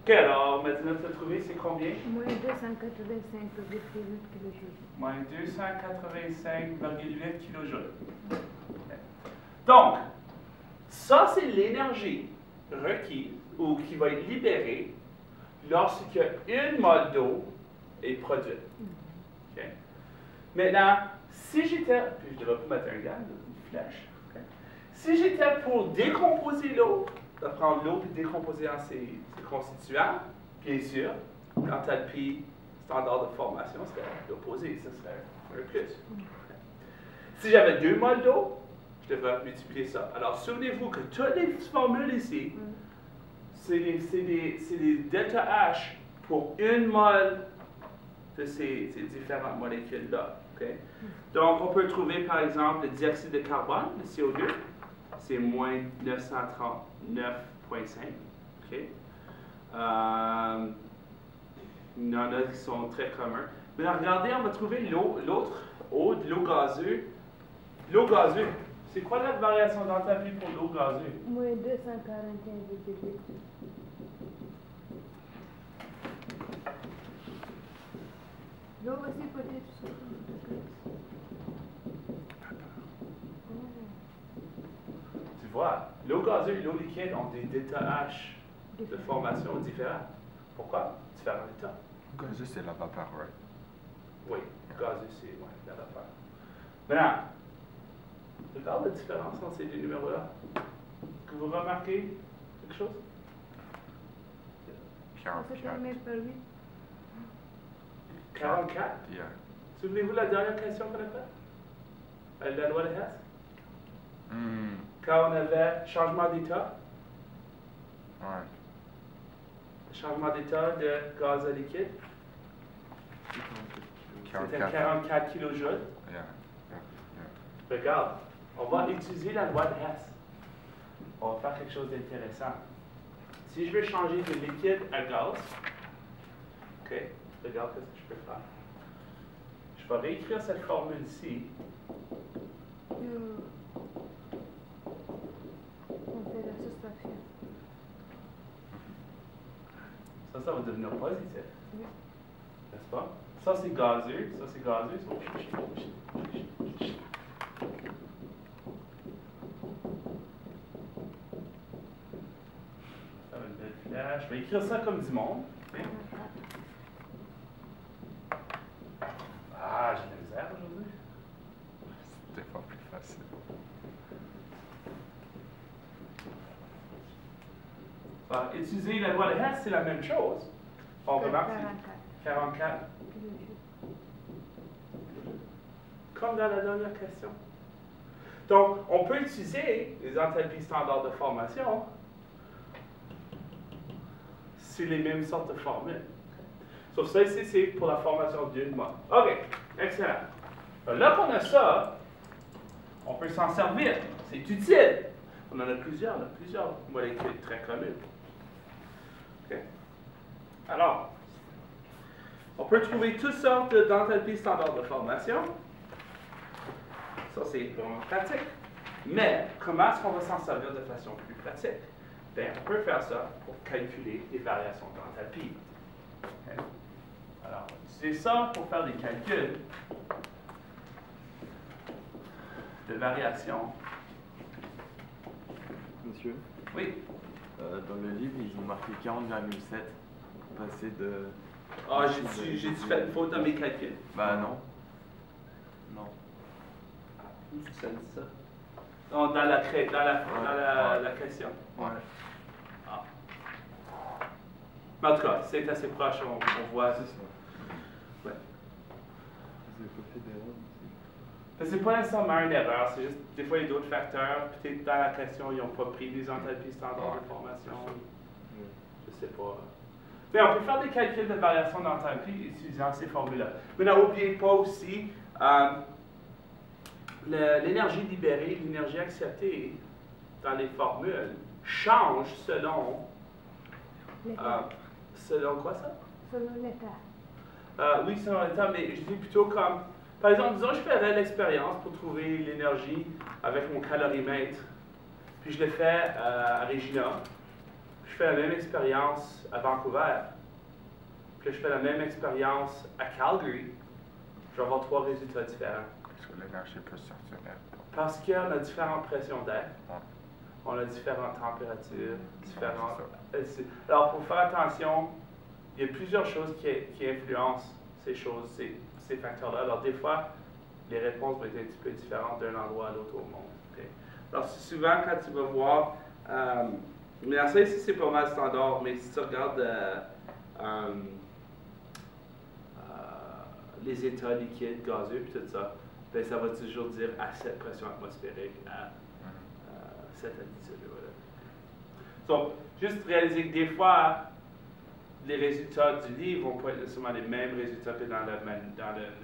OK, alors maintenant, tu as trouvé, c'est combien? Moins 285,8 kJ. Moins 285,8 kJ. Donc, ça, c'est l'énergie requise ou qui va être libérée lorsque une mole d'eau est produite. Okay. Maintenant, si j'étais, puis je devrais pas mettre un gars, une flèche, okay. Si j'étais pour décomposer l'eau, de prendre l'eau et décomposer en ses constituants, bien sûr, l'enthalpie standard de formation serait l'opposé, ce serait un plus. Okay. Si j'avais 2 moles d'eau, je devrais multiplier ça. Alors, souvenez-vous que toutes les formules ici, c'est des delta H pour une mole de ces différentes molécules-là. Okay? Donc, on peut trouver, par exemple, le dioxyde de carbone, le CO2, c'est moins 939,5. Okay? Il y en a qui sont très communs. Maintenant, regardez, on va trouver l'autre eau, de l'eau gazeuse. L'eau gazeuse, c'est quoi la variation d'enthalpie pour l'eau gazeuse? Moins 241,8. L'eau aussi peut-être sur Tu vois, l'eau gazeuse et l'eau liquide ont des delta H de formation différents. Pourquoi? Différents états. Gazeux, c'est la vapeur, right? Oui, gazeux, c'est la vapeur. Maintenant, regarde la différence entre ces deux numéros-là. Que vous remarquez quelque chose? 44. 44? Yeah. Souvenez-vous de la dernière question qu'on a faite? La loi de Hess? Quand on avait changement d'état, Ouais. changement d'état de gaz à liquide, c'était 44 kJ. Yeah. Yeah. Regarde, on va utiliser la loi de Hess. On va faire quelque chose d'intéressant. Si je veux changer de liquide à gaz, OK, regarde ce que je peux faire. Je vais réécrire cette formule-ci. On fait la soustraction. Ça va devenir positif. Oui. N'est-ce pas? Ça, c'est gazeux. Ça, c'est gazeux. Faire une belle flèche. Je vais écrire ça comme du monde. Okay. Ah, j'ai de la misère aujourd'hui. C'était pas plus facile. Utiliser la loi de Hess, c'est la même chose. On remarque 44. Comme dans la dernière question. Donc, on peut utiliser les enthalpies standards de formation sur les mêmes sortes de formules. Sauf ça ici, c'est pour la formation d'une mole. OK, excellent. Là qu'on a ça, on peut s'en servir. C'est utile. On en a plusieurs molécules très communes. OK. Alors, on peut trouver toutes sortes d'enthalpies standards de formation. Ça, c'est vraiment pratique. Mais comment est-ce qu'on va s'en servir de façon plus pratique? Bien, on peut faire ça pour calculer les variations d'enthalpie. Okay. Alors, on va utiliser ça pour faire des calculs de variation. Monsieur, Oui. dans le livre, ils ont marqué 40,7. Passer de... Ah, j'ai fait une faute dans mes calculs. Bah non. Non. Où ça dit ça? Non, dans la question. Ouais. Ah. Mais en tout cas, c'est assez proche, on voit. C'est ça. Ouais. Vous avez pas fait d'erreur aussi? C'est pas nécessairement une erreur, c'est juste des fois il y a d'autres facteurs. Peut-être dans la question, ils n'ont pas pris des enthalpies standards de formation. Je sais pas. Mais on peut faire des calculs de variation d'enthalpie utilisant ces formules-là. Mais n'oubliez pas aussi l'énergie libérée, l'énergie acceptée dans les formules change selon. Selon quoi ça? Selon l'état. Oui, selon l'état, mais je dis plutôt comme. Par exemple, disons, je ferais l'expérience pour trouver l'énergie avec mon calorimètre. Puis je le fais à Regina. je fais la même expérience à Vancouver, que je fais la même expérience à Calgary, je vais avoir 3 résultats différents. Est-ce que l'énergie peut sortir d'air? Parce qu'on a différentes pressions d'air, Ouais. on a différentes températures, différentes... c'est Alors, pour faire attention, il y a plusieurs choses qui influencent ces facteurs-là. Alors, des fois, les réponses vont être un petit peu différentes d'un endroit à l'autre au monde. Okay? Alors, souvent, quand tu vas voir... mais ça ici, c'est pas mal standard, mais si tu regardes les états liquides, gazeux, puis tout ça, ben, ça va toujours dire à cette pression atmosphérique, à cette altitude. Voilà. Donc, juste réaliser que des fois, les résultats du livre vont pas être nécessairement les mêmes résultats que dans le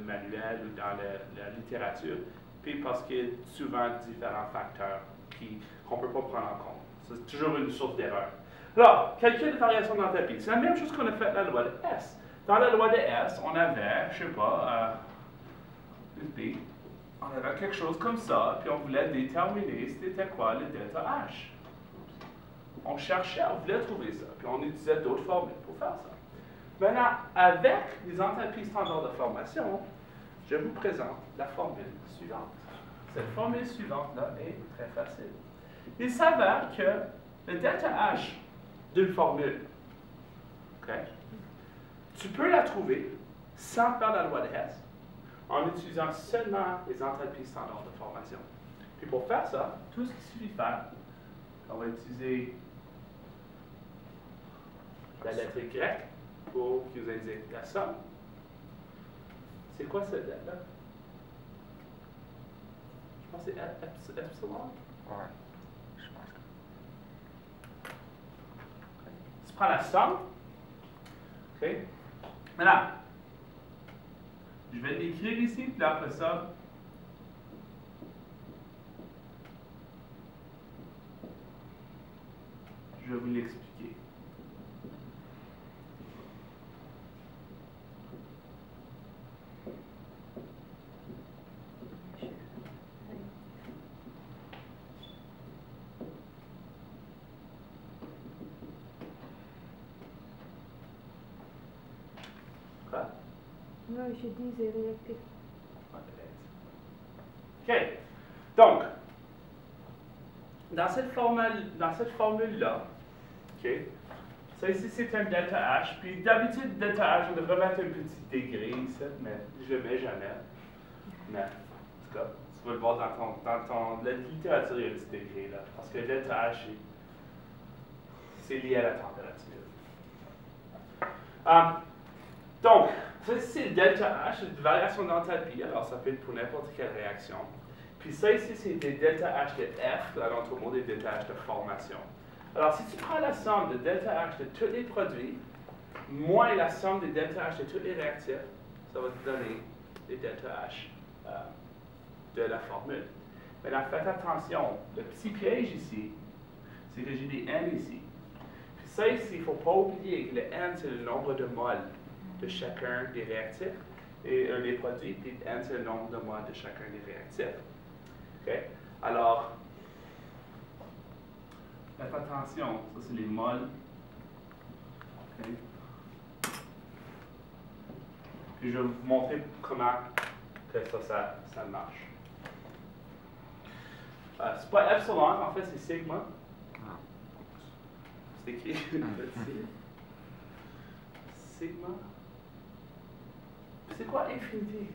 manuel ou dans la littérature, puis parce qu'il y a souvent différents facteurs qu'on ne peut pas prendre en compte. C'est toujours une source d'erreur. Alors, calcul de variation d'enthalpie. C'est la même chose qu'on a fait dans la loi de S. Dans la loi de S, on avait, je ne sais pas, on avait quelque chose comme ça, puis on voulait déterminer c'était quoi le delta H. On cherchait, on voulait trouver ça, puis on utilisait d'autres formules pour faire ça. Maintenant, avec les enthalpies standards de formation, je vous présente la formule suivante. Cette formule suivante-là est très facile. Il s'avère que le delta H d'une formule, okay, tu peux la trouver sans faire la loi de Hess, en utilisant seulement les enthalpies standards de formation. Puis pour faire ça, tout ce qu'il suffit de faire, on va utiliser la lettre Y pour qui vous indique la somme. C'est quoi cette lettre-là? Je pense que c'est epsilon. Ouais, je pense que... Tu prends la somme. OK? Maintenant, je vais l'écrire ici, puis après ça, je vais vous l'expliquer. Quoi? Non, je dis c'est réactif. OK. Donc, dans cette formule-là, OK, ça ici, c'est un delta H. Puis d'habitude, delta H, on devrait mettre un petit degré ici, mais je ne le mets jamais. Mais, en tout cas, tu vas le voir dans la littérature, il y a un petit degré là. Parce que delta H, c'est lié à la température. Donc, ça c'est le delta H, c'est une variation d'enthalpie, alors ça peut être pour n'importe quelle réaction. Puis ça ici, c'est des delta H de F, là dans tout le monde, des delta H de formation. Alors, si tu prends la somme de delta H de tous les produits, moins la somme des delta H de tous les réactifs, ça va te donner des delta H de la formule. Maintenant, faites attention, le petit piège ici, c'est que j'ai des N ici. Puis ça ici, il ne faut pas oublier que le N, c'est le nombre de moles de chacun des réactifs, et des produits, puis N, c'est le nombre de moles de chacun des réactifs. Okay? Alors, faites attention, ça c'est les moles. Okay? Puis je vais vous montrer comment que ça marche. C'est pas epsilon, en fait c'est sigma. C'est écrit petit. Sigma. C'est quoi infinité?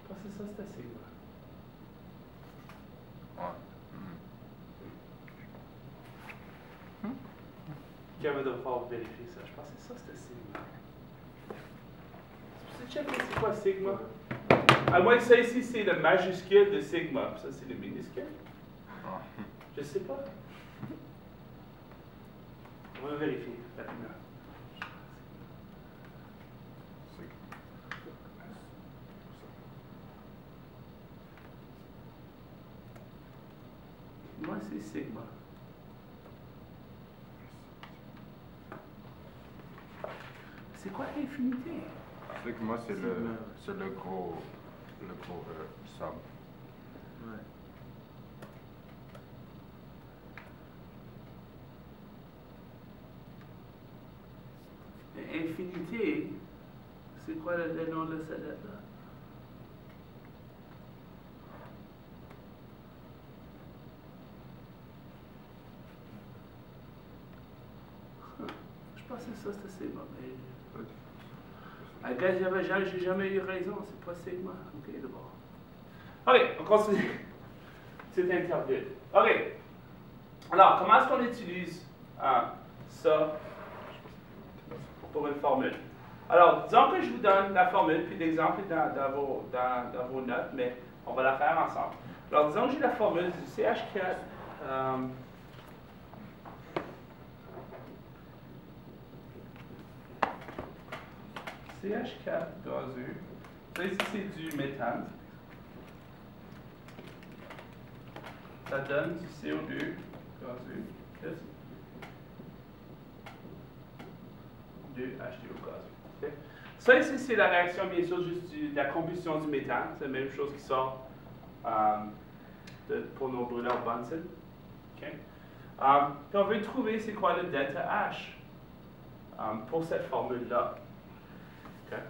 Parce que ça, c'était sigma. Ouais. Quelqu'un va devoir vérifier ça. Je pense que ça, c'était sigma. C'est checker c'est quoi sigma? À moins que ça ici, c'est le majuscule de sigma. Ça, c'est le minuscule. Je sais pas. On va vérifier rapidement. Moi, c'est sigma. C'est quoi l'infinité? C'est que moi, c'est le gros sum. Ouais. infinité, c'est quoi le nom de cette lettre-là? Je pensais que ça, c'était assez mauvais. J'ai jamais eu raison, c'est pas Sigma. Ok, d'abord. Ok, on continue cette interview. Ok. Alors, comment est-ce qu'on utilise ça pour une formule? Alors, disons que je vous donne la formule, puis l'exemple est dans vos notes, mais on va la faire ensemble. Alors, disons que j'ai la formule du CH4. CH4 gazeux. Ça ici, c'est du méthane. Ça donne du CO2 gazeux plus 2H2O gazeux. Okay. Ça ici, c'est la réaction, bien sûr, juste de la combustion du méthane. C'est la même chose qui sort pour nos brûleurs Bunsen. Okay. Puis on veut trouver c'est quoi le delta H pour cette formule-là. Okay.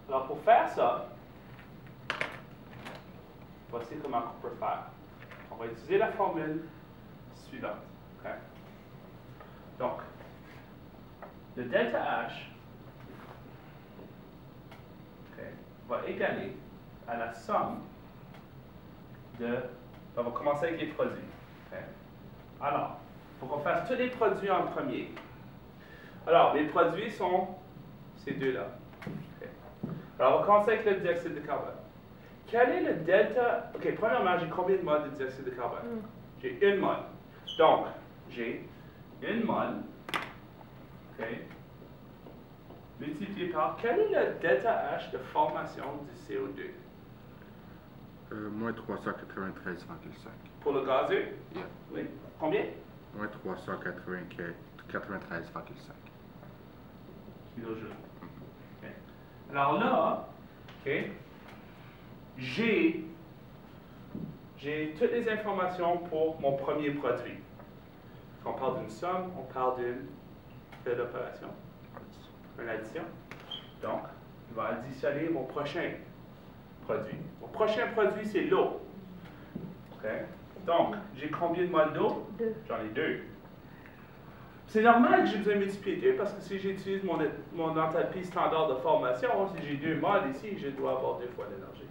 Alors, pour faire ça, voici comment on peut faire. On va utiliser la formule suivante. Okay. Donc, le delta H va égaler à la somme de... On va commencer avec les produits. Okay. Alors, il faut qu'on fasse tous les produits en premier. Alors, les produits sont ces deux-là. Okay. Alors, on va commencer avec le dioxyde de carbone. Quel est le delta? OK, premièrement, j'ai combien de moles de dioxyde de carbone? J'ai une mole. Donc, j'ai une mole, OK, multiplié par, quel est le delta H de formation du CO2? Moins 393,5. Pour le gazeux? Yeah. Oui. Combien? Moins 393,5 kilojoules. Okay. Alors là, okay, j'ai toutes les informations pour mon premier produit. Quand on parle d'une somme, on parle d'une opération, une addition. Donc, je vais additionner mon prochain produit. Mon prochain produit, c'est l'eau. Okay. Donc, j'ai combien de moles d'eau? 2. J'en ai 2. C'est normal que j'ai besoin de multiplier 2 parce que si j'utilise mon enthalpie standard de formation, si j'ai 2 moles ici, je dois avoir 2 fois l'énergie.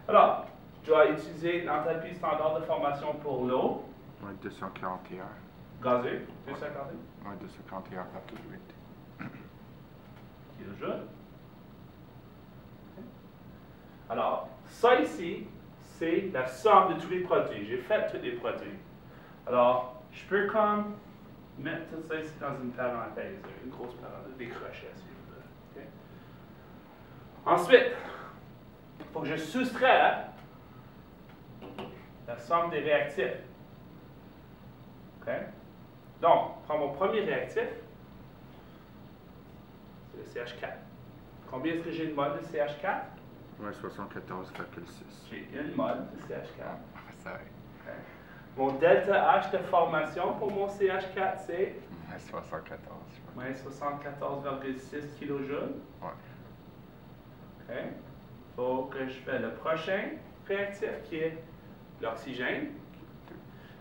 Alors, je dois utiliser l'enthalpie standard de formation pour l'eau. Moins 241. Gazeux, 241. Moins 241,8 kilojoules. Alors, ça ici, c'est la somme de tous les produits. J'ai fait tous les produits. Alors, je peux comme mettre tout ça ici dans une parenthèse, une grosse parenthèse, des crochets, si vous voulez. Okay? Ensuite, il faut que je soustrais la somme des réactifs. Okay? Donc, je prends mon premier réactif, c'est le CH4. Combien est-ce que j'ai de mol de CH4? Moins 74,6. J'ai une mol de CH4. Ça Okay. Mon delta H de formation pour mon CH4, c'est? Moins 74. Moins 74,6 kilojoules. Ouais. OK. Il faut que je fasse le prochain réactif qui est l'oxygène.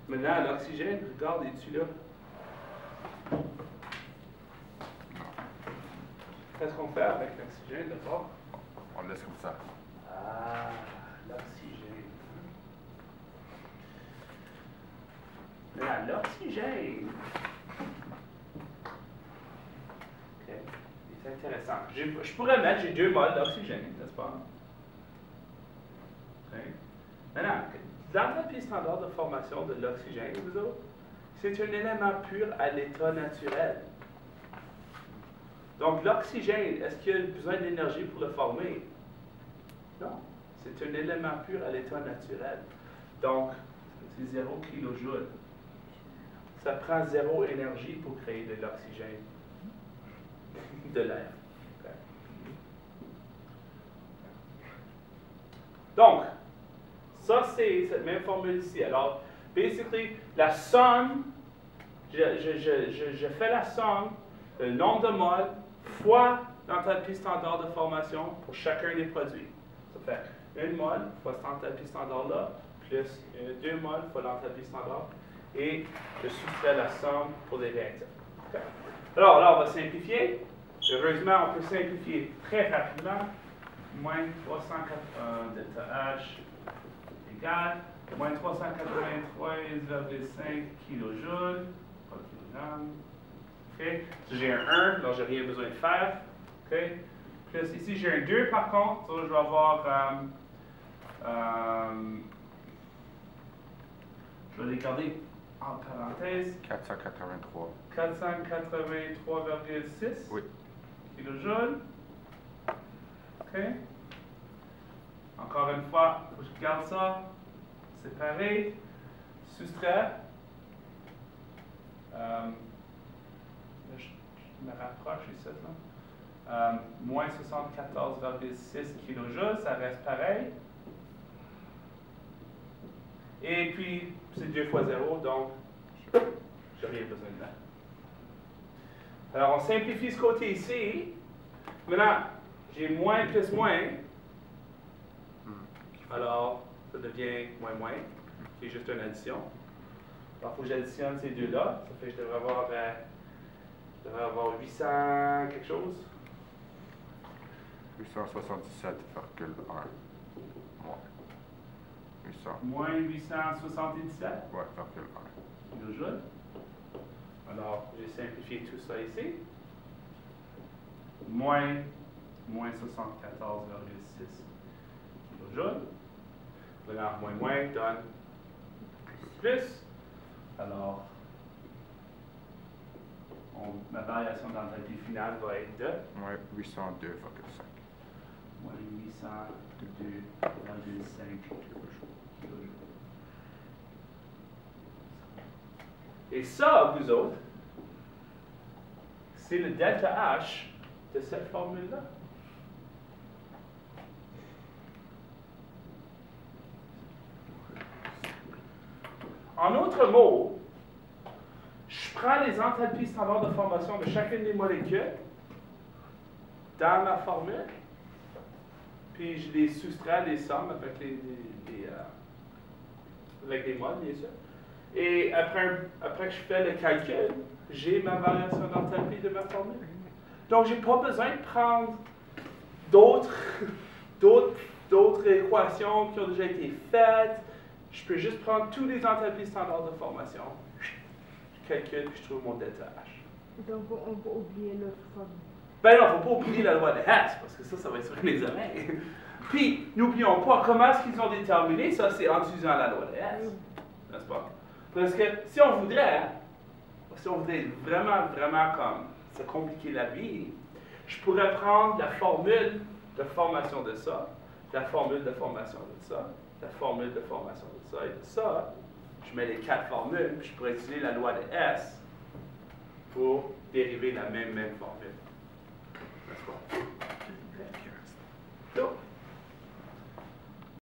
Maintenant, l'oxygène, regarde, es-tu là? Qu'est-ce qu'on fait avec l'oxygène d'abord? On le laisse comme ça. Ah, l'oxygène. Là, l'oxygène. OK. C'est intéressant. Je pourrais mettre, j'ai 2 moles d'oxygène, n'est-ce pas? OK. Maintenant, l'enthalpie standard de formation de l'oxygène, vous autres, c'est un élément pur à l'état naturel. Donc, l'oxygène, est-ce qu'il y a besoin d'énergie pour le former? Non. C'est un élément pur à l'état naturel. Donc, c'est 0 kJ. Ça prend 0 énergie pour créer de l'oxygène, de l'air. Okay. Donc, ça, c'est cette même formule ici. Alors, basically, la somme, je fais la somme, le nombre de moles, fois l'enthalpie standard de formation pour chacun des produits. Ça fait 1 mol fois cette enthalpie standard là, plus 2 moles fois l'enthalpie standard, et je soustrais la somme pour les réactifs. Okay. Alors là, on va simplifier. Heureusement, on peut simplifier très rapidement. Moins 380 delta H égale moins 383,5 kJ, pas kilogramme. Okay. Si j'ai un 1, donc j'ai rien besoin de faire. Okay. Plus ici, j'ai un 2 par contre, donc je vais avoir. Je vais les garder en parenthèse. 483. 483,6 Oui. kilojoules. OK. Encore une fois, il faut que je garde ça séparé. Soustrait. Là, je me rapproche ici. Là. Moins 74,6 kilojoules, ça reste pareil. Et puis, c'est 2 fois 0, donc je n'ai rien besoin de là. Alors, on simplifie ce côté ici. Maintenant, j'ai moins plus moins. Alors, ça devient moins moins, qui est juste une addition. Alors, il faut que j'additionne ces deux-là. Ça fait que je devrais avoir 800 quelque chose. 877,1. Moins. 800. Moins 877 Ouais, 1,1. kilojoules. Alors, j'ai simplifié tout ça ici. Moins 74,6 kilojoules. Maintenant, moins donne plus. Alors, ma variation d'enthalpie finale va être de Moins 802,5. moins 802,5 kilojoules. Et ça, vous autres, c'est le delta H de cette formule-là. En d'autres mots, je prends les enthalpies standards de formation de chacune des molécules dans ma formule, puis je les soustrais, les sommes avec avec les moles, bien sûr. Et après que je fais le calcul, j'ai ma variation d'enthalpie de ma formule. Donc, je n'ai pas besoin de prendre d'autres équations qui ont déjà été faites. Je peux juste prendre tous les enthalpies standards de formation. Je calcule et je trouve mon delta H. Donc, on peut oublier l'autre formule. Ben non, il ne faut pas oublier la loi de Hess, parce que ça va être sur un examen. Puis, n'oublions pas, comment est-ce qu'ils ont déterminé ça? C'est en utilisant la loi de Hess. N'est-ce pas? Parce que si on voudrait vraiment, vraiment comme se compliquer la vie, je pourrais prendre la formule de formation de ça, la formule de formation de ça, la formule de formation de ça et de ça. Je mets les 4 formules, puis je pourrais utiliser la loi de S pour dériver la même formule. N'est-ce pas?